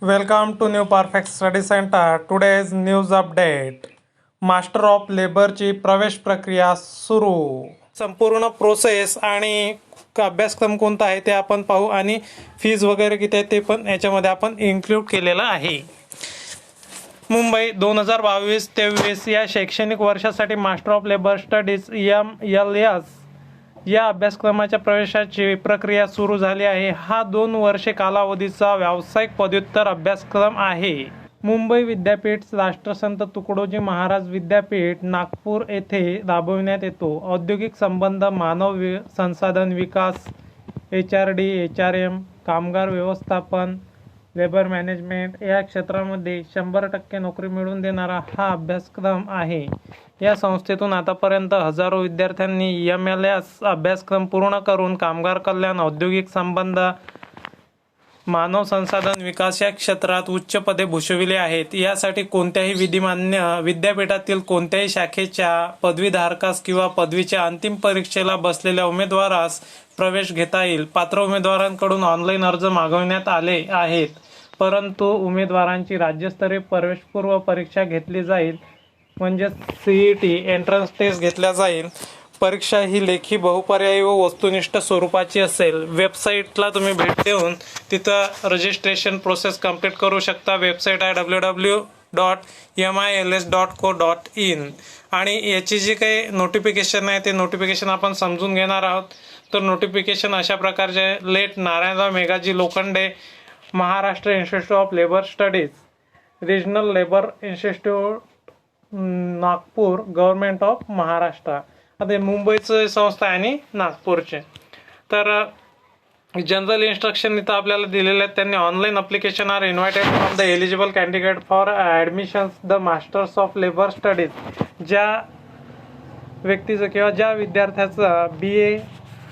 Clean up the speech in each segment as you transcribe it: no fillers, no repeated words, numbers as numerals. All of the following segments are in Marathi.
Welcome to New Perfect Study Center. Today's news update. Master of लेबरची प्रवेश प्रक्रिया सुरू. संपूर्ण प्रोसेस आणि अभ्यासक्रम कोणता आहे ते आपण पाहू आणि फीज वगैरे किती आहे ते पण याच्यामध्ये आपण इन्क्लूड केलेलं आहे. मुंबई 2022-23 या शैक्षणिक वर्षासाठी master of labour studies MLS या अभ्यासक्रमाच्या प्रवेशाची प्रक्रिया सुरू झाली आहे. हा 2 वर्षे कालावधीचा व्यावसायिक पदव्युत्तर अभ्यासक्रम आहे. मुंबई विद्यापीठ, राष्ट्रसंत तुकडोजी महाराज विद्यापीठ, नागपूर येथे राबविण्यात येतो. औद्योगिक संबंध, मानव संसाधन विकास, HRD, HRM, कामगार व्यवस्थापन, लेबर मॅनेजमेंट या क्षेत्रामध्ये 100% नोकरी मिळवून देणारा हा अभ्यासक्रम आहे. या संस्थेतून आतापर्यंत हजारो विद्यार्थ्यांनी MLS अभ्यासक्रम पूर्ण करून कामगार कल्याण, औद्योगिक संबंध, मानव संसाधन विकास या क्षेत्रात उच्च पदे भूषविली आहेत. यासाठी कोणत्याही विधिमान्य विद्यापीठातील कोणत्याही शाखेच्या पदवीधारकास किंवा पदवीच्या अंतिम परीक्षेला बसलेल्या उमेदवारास प्रवेश घेता येईल. पात्र उमेदवारांकडून ऑनलाईन अर्ज मागविण्यात आले आहेत, परंतु उमेदवारांची राज्यस्तरीय प्रवेशपूर्व परीक्षा घेतली जाईल, म्हणजे CET एंट्रन्स टेस्ट घेतल्या जाईल. परीक्षा ही लेखी, बहुपर्यायी व वस्तुनिष्ठ स्वरूपाची असेल. वेबसाईटला तुम्ही भेट देऊन तिथं रजिस्ट्रेशन प्रोसेस कंप्लीट करू शकता. वेबसाईट आहे www.mils.co.in. आणि याची जी काही नोटिफिकेशन आहे ते नोटिफिकेशन आपण समजून घेणार आहोत. तर नोटिफिकेशन अशा प्रकारचे: late Narayanrao Meghaji Lokhande, Maharashtra institute of labour studies, regional labour institute, Nagpur, government of Maharashtra. आता मुंबईचं संस्था आहे आणि नागपूरचे. तर जनरल इन्स्ट्रक्शन इथं आपल्याला दिलेले आहेत. त्यांनी online application are invited from the eligible candidate for admissions the masters of labour studies. ज्या व्यक्तीचं किंवा ज्या विद्यार्थ्याचं BA,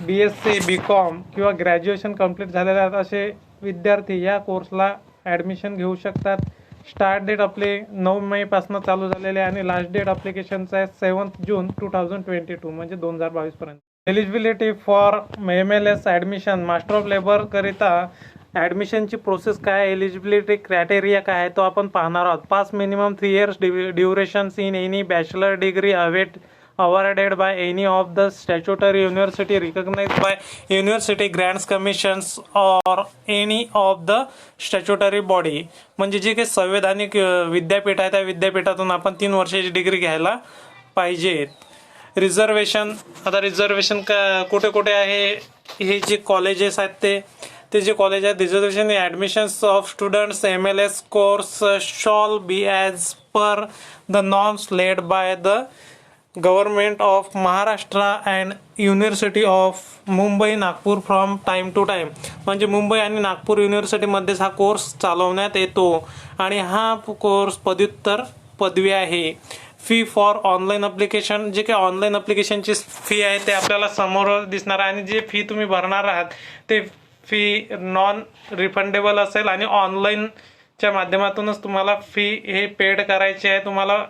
BSc, BCom किंवा ग्रॅज्युएशन कंप्लीट झालेले आहेत असे विद्यार्थी या कोर्सला ॲडमिशन घेऊ शकतात. स्टार्ट डेट आपले 9 मे पासून चालू झालेले आहे आणि लास्ट डेट अप्लिकेशनचा आहे 7 जून 2022, म्हणजे 2022 पर्यंत. Eligibility for MLS admission. Master of labour करिता ॲडमिशनची प्रोसेस काय, एलिजिबिलिटी क्रायटेरिया काय आहे तो आपण पाहणार आहोत. Pass minimum 3 years durations in any bachelor degree awarded by any of the statutory university recognized by University Grants Commissions or any of the statutory body. म्हणजे जे काही संवैधानिक विद्यापीठ आहे त्या विद्यापीठातून आपण 3 वर्षाची डिग्री घ्यायला पाहिजेत. रिझर्वेशन. आता रिझर्वेशन कुठे कुठे आहे, हे जे कॉलेजेस आहेत ते जे कॉलेज आहेत, reservation admissions of students MLS course shall be as per the norms laid by the government of Maharashtra and university of Mumbai Nagpur from time to time. म्हणजे मुंबई आणि नागपूर युनिव्हर्सिटीमध्येच हा कोर्स चालवण्यात येतो आणि हा कोर्स पदव्युत्तर पदवी आहे. Fee for online application. जे काही ऑनलाईन अप्लिकेशनची फी आहे ते आपल्याला समोर दिसणार आहे आणि जे फी तुम्ही भरणार आहात ते फी नॉन रिफंडेबल असेल आणि ऑनलाईनच्या माध्यमातूनच तुम्हाला फी हे पेड करायची आहे. तुम्हाला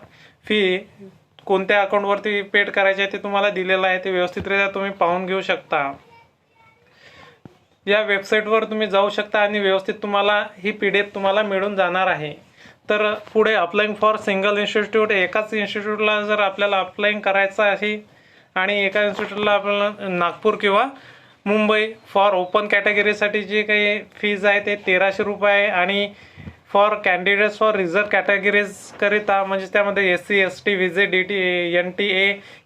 फी कोणत्या अकाउंटवरती पेड करायचे आहे ते तुम्हाला दिलेलं आहे, ते व्यवस्थितरित्या तुम्ही पाहून घेऊ शकता. या वेबसाईटवर तुम्ही जाऊ शकता आणि व्यवस्थित तुम्हाला ही PDF तुम्हाला मिळून जाणार आहे. तर पुढे अप्लाइंग फॉर सिंगल इन्स्टिट्यूट. एकाच इन्स्टिट्यूटला जर आपल्याला अप्लाइंग करायचं आहे आणि एका इन्स्टिट्यूटला आपल्याला नागपूर किंवा मुंबई. फॉर ओपन कॅटेगरीसाठी जे काही फीज आहे ते 1300 रुपये आहे आणि for candidates for reserve categories करिता, म्हणजे त्यामध्ये SC, ST, VJ, DT, NTA,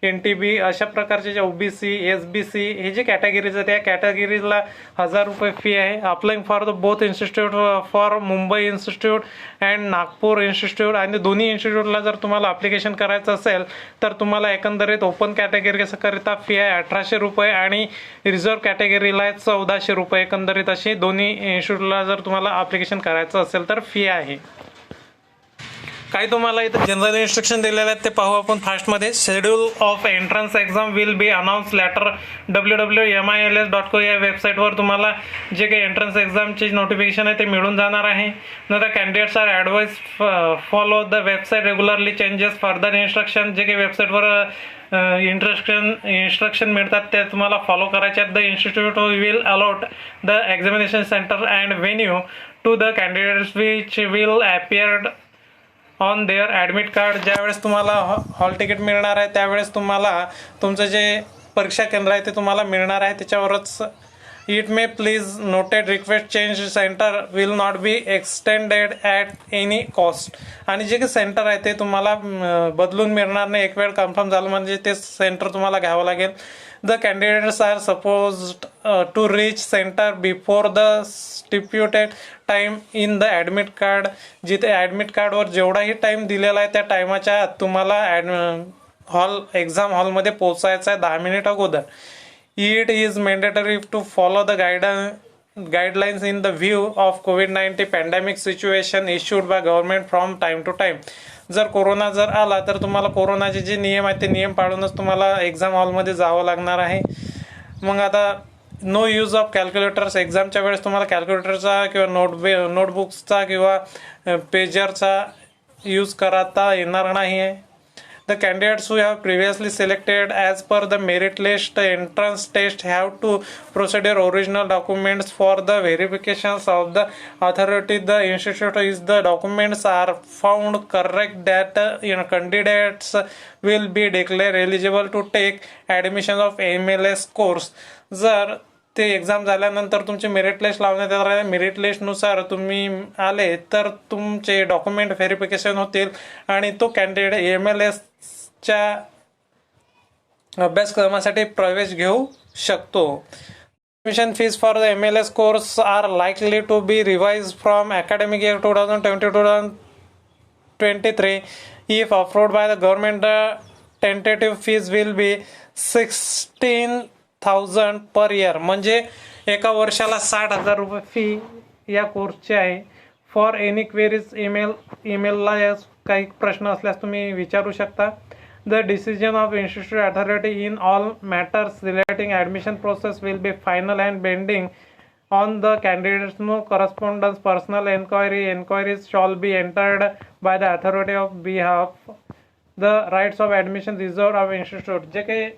NTB अशा प्रकारचे जे OBC, SBC हे जे कॅटेगरीज आहेत त्या कॅटेगरीजला 1000 रुपये फी आहे. Applying for the both institute for Mumbai institute and Nagpur institute. आणि दोन्ही इन्स्टिट्यूटला जर तुम्हाला अप्लिकेशन करायचं असेल तर तुम्हाला एकंदरीत ओपन कॅटेगरी करिता फी आहे 1800 रुपये आणि रिझर्व कॅटेगरीला आहे 1400 रुपये. एकंदरीत अशी दोन्ही इन्स्टिट्यूटला जर तुम्हाला अप्लिकेशन करायचं असेल तर फी आहे. काही तुम्हाला इथं जनरल इन्स्ट्रक्शन दिलेले आहेत ते पाहू आपण फास्टमध्ये. Schedule of entrance exam will be announce later. www.mils.co या वेबसाईटवर तुम्हाला जे काही एंट्रन्स एक्झामचे नोटिफिकेशन आहे ते मिळून जाणार आहे. नंतर candidates are advise follow the website regularly changes further instruction. जे काही वेबसाईटवर इन्स्ट्रक्शन मिळतात ते तुम्हाला फॉलो करायचे आहेत. The institute will allot the examination centre and venue to the candidates which will appeared on their admit card. ज्यावेळेस तुम्हाला हॉल तिकीट मिळणार आहे त्यावेळेस तुम्हाला तुमचं जे परीक्षा केंद्र आहे ते तुम्हाला मिळणार आहे त्याच्यावरच. It may please noted request change centre will not be extended at any cost. आणि जे काही सेंटर आहे ते तुम्हाला बदलून मिळणार नाही. एक वेळ कन्फर्म झालं म्हणजे ते सेंटर तुम्हाला घ्यावं लागेल. The candidates are supposed to reach centre before the stipulated time in the admit card. जिथे ॲडमिट कार्डवर जेवढाही टाईम दिलेला आहे त्या टायमाच्या आत तुम्हाला एक्झाम हॉलमध्ये पोहोचायचं आहे 10 मिनिट अगोदर. It is mandatory to follow the guidelines in the view of COVID-19 pandemic situation issued by government from time to time. जर कोरोना आला तर तुम्हाला कोरोनाचे जे नियम आहेत ते नियम पाळूनच तुम्हाला एक्झाम हॉलमध्ये जावं लागणार आहे. मग आता नो यूज ऑफ कॅल्क्युलेटर्स. एक्झामच्या वेळेस तुम्हाला कॅल्क्युलेटरचा किंवा नोटबुक्सचा किंवा पेजरचा यूज करता येणार नाही आहे. The candidates who have previously selected as per the merit list entrance test have to procedure original documents for the verifications of the authority. The institute is the documents are found correct that candidates will be declared eligible to take admission of MLS course. जर ते एक्झाम झाल्यानंतर तुमचे मेरिट लिस्ट लावण्यात येणार आहे. मेरिट लिस्टनुसार तुम्ही आले तर तुमचे डॉक्युमेंट व्हेरिफिकेशन होतील आणि तो कॅन्डिडेट MLS अभ्यासक्रमासाठी प्रवेश घेऊ शकतो. Admission fees for the MLS course are likely to be revised from academic year 2020-2023. If approved by the government, the tentative fees will be 16,000 per year. म्हणजे एका वर्षाला 60,000 रुपये फी या कोर्सची आहे. फॉर एनी क्वेरीज ईमेलला काही प्रश्न असल्यास तुम्ही विचारू शकता. The decision of institute authority in all matters relating admission process will be final and bending on the candidates. No correspondence, personal inquiries shall be entered by the authority of behalf. The rights of admission reserved of institute. जे काही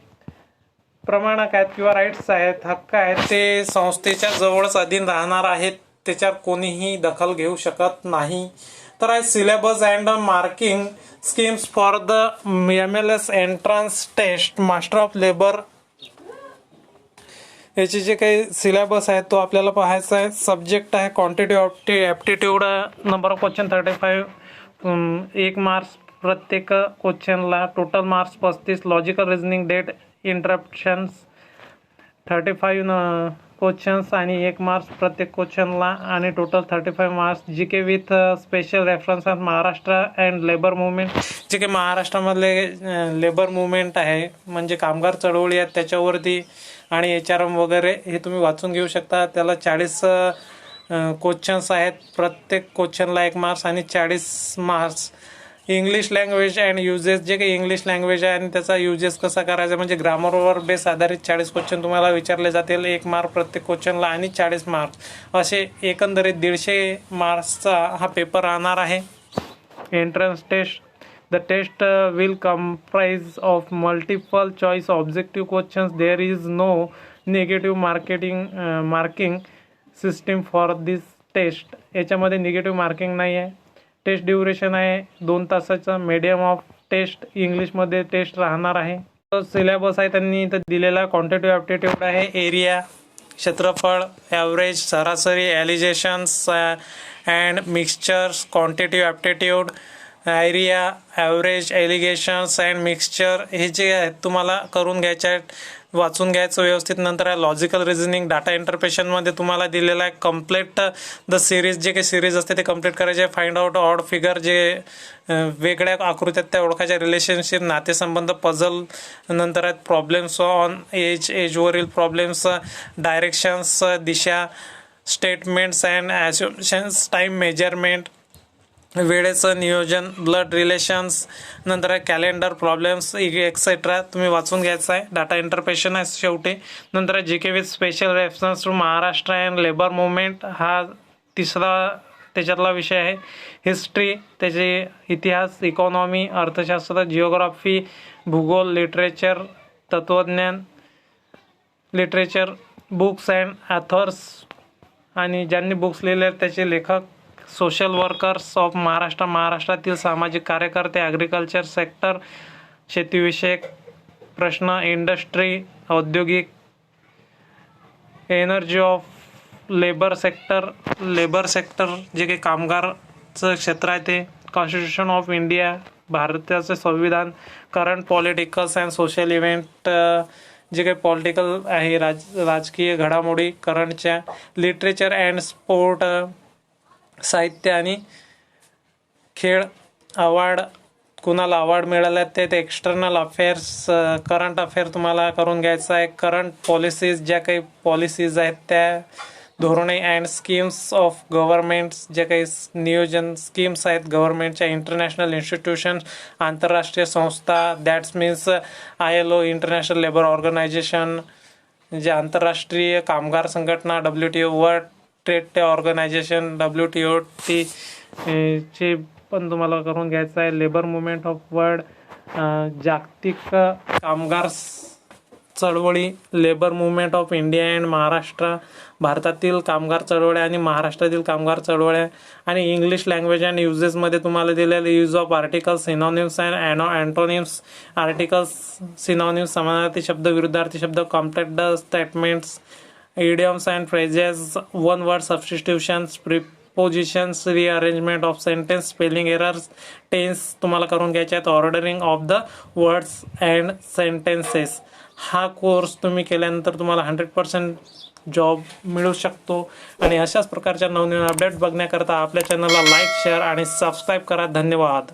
प्रमाणक आहेत किंवा राईट्स आहेत, हक्क आहेत, ते संस्थेच्या जवळच अधीन राहणार आहेत. त्याच्यात कोणीही दखल घेऊ शकत नाही. तर आहे syllabus and marking schemes for the MLS entrance test master of labour. याचे जे काही सिलेबस आहे तो आपल्याला पाहायचा आहे. सब्जेक्ट आहे quantity aptitude. Number of question 35, 1 marks प्रत्येक क्वेश्चनला. Total marks 35. Logical reasoning, data interpretations 35 क्वेश्चन्स आणि 1 मार्क्स प्रत्येक क्वेश्चनला आणि total 35 marks. G K with special reference of Maharashtra and labour movement. जे काही महाराष्ट्रामधले लेबर मुवमेंट आहे म्हणजे कामगार चळवळी आहेत त्याच्यावरती आणि HRM वगैरे हे तुम्ही वाचून घेऊ शकता. त्याला 40 क्वेश्चन्स आहेत. प्रत्येक क्वेश्चनला 1 मार्क्स आणि 40 marks. English language and uses. जे काही इंग्लिश लँग्वेज आहे आणि त्याचा युजेस कसा करायचा म्हणजे ग्रामरवर बेस आधारित 40 क्वेश्चन तुम्हाला विचारले जातील. 1 मार्क प्रत्येक क्वेश्चनला आणि 40 मार्क्स असे एकंदरीत 150 मार्क्सचा हा पेपर राहणार आहे. Entrance test. The test will comprise of multiple choice objective questions. There is no negative marking system for this test. याच्यामध्ये निगेटिव्ह मार्किंग नाही आहे. टेस्ट ड्युरेशन आहे 2 तासाचं. मीडियम ऑफ टेस्ट इंग्लिशमध्ये टेस्ट राहणार आहे. सिलेबस आहे त्यांनी इथं दिलेला. क्वांटिटिव्ह ॲप्टिट्यूड आहे. एरिया, क्षेत्रफळ, ॲव्हरेज, सरासरी, alligations and mixtures. Quantitative aptitude, area, average, alligations and mixture हे जे आहेत तुम्हाला करून घ्यायचे आहेत, वाचून घ्यायचं व्यवस्थित. नंतर आहे लॉजिकल रिझनिंग. डाटा इंटरप्रेशनमध्ये तुम्हाला दिलेला आहे कम्प्लीट द सिरीज. जे काही सिरीज असते ते कम्प्लीट करायचे. Find out odd figure. जे वेगळ्या आकृत्यात त्या ओळखायच्या. रिलेशनशिप, नातेसंबंध, पझल. नंतर आहेत प्रॉब्लेम्स ऑन एजवरील प्रॉब्लेम्स. डायरेक्शन्स, दिशा, statements and assumptions, time measurement, वेळेचं नियोजन, ब्लड रिलेशन्स. नंतर आहे कॅलेंडर, प्रॉब्लेम्स एक्सेट्रा तुम्ही वाचून घ्यायचं आहे. डाटा इंटरप्रेशन आहे शेवटी. नंतर आहे GK with special reference to Maharashtra and labour movement. हा तिसरा त्याच्यातला विषय आहे. हिस्ट्री, त्याचे इतिहास, इकॉनॉमी, अर्थशास्त्र, जिओग्राफी, भूगोल, लिटरेचर, तत्त्वज्ञान, लिटरेचर, बुक्स अँड ऑथर्स, आणि ज्यांनी बुक्स लिहिले आहेत त्याचे लेखक सोशल वर्कर्स ऑफ महाराष्ट्र, महाराष्ट्रातील सामाजिक कार्यकर्ते, ॲग्रिकल्चर सेक्टर, शेतीविषयक प्रश्न, इंडस्ट्री, औद्योगिक, एनर्जी ऑफ लेबर सेक्टर जे काही कामगारचं क्षेत्र आहे ते, कॉन्स्टिट्यूशन ऑफ इंडिया, भारताचे संविधान, current politicals and social event, जे काही पॉलिटिकल आहे राजकीय घडामोडी करंटच्या, लिटरेचर अँड स्पोर्ट, साहित्य आणि खेळ, अवॉर्ड, कुणाला अवॉर्ड मिळाले ते एक्सटर्नल अफेअर्स, करंट अफेअर तुम्हाला करून घ्यायचं आहे, करंट पॉलिसीज, ज्या काही पॉलिसीज आहेत त्या, धोरणे अँड स्कीम्स ऑफ गव्हर्नमेंट्स, जे काही नियोजन स्कीम्स आहेत गव्हर्नमेंटच्या, इंटरनॅशनल इन्स्टिट्यूशन, आंतरराष्ट्रीय संस्था, that's means ILO, international labour organisation, जे आंतरराष्ट्रीय कामगार संघटना, WTO, world trade organisation, WTO चे पण तुम्हाला करून घ्यायचं आहे, लेबर मुवमेंट ऑफ वर्ल्ड, जागतिक कामगार चळवळी, labour movement of India and Maharashtra, भारतातील कामगार चळवळ्या आणि महाराष्ट्रातील कामगार चळवळ्या, आणि इंग्लिश लँग्वेज अँड युजेसमध्ये तुम्हाला दिलेले use of articles, synonyms and antonyms, articles, synonyms, समानार्थी शब्द, विरुद्धार्थी शब्द, कॉम्प्लेक्ट statements, idioms and phrases, one word substitutions, prepositions, rearrangement of sentence, spelling errors, tense तुम्हाला करून घ्यायचे आहेत, ordering of the words and sentences. हा कोर्स तुम्ही केल्यानंतर तुम्हाला 100% जॉब मिळू शकतो. आणि अशाच प्रकारच्या नवनवीन अपडेट बघण्याकरता आपल्या चॅनलला लाईक, शेअर आणि सबस्क्राईब करा. धन्यवाद.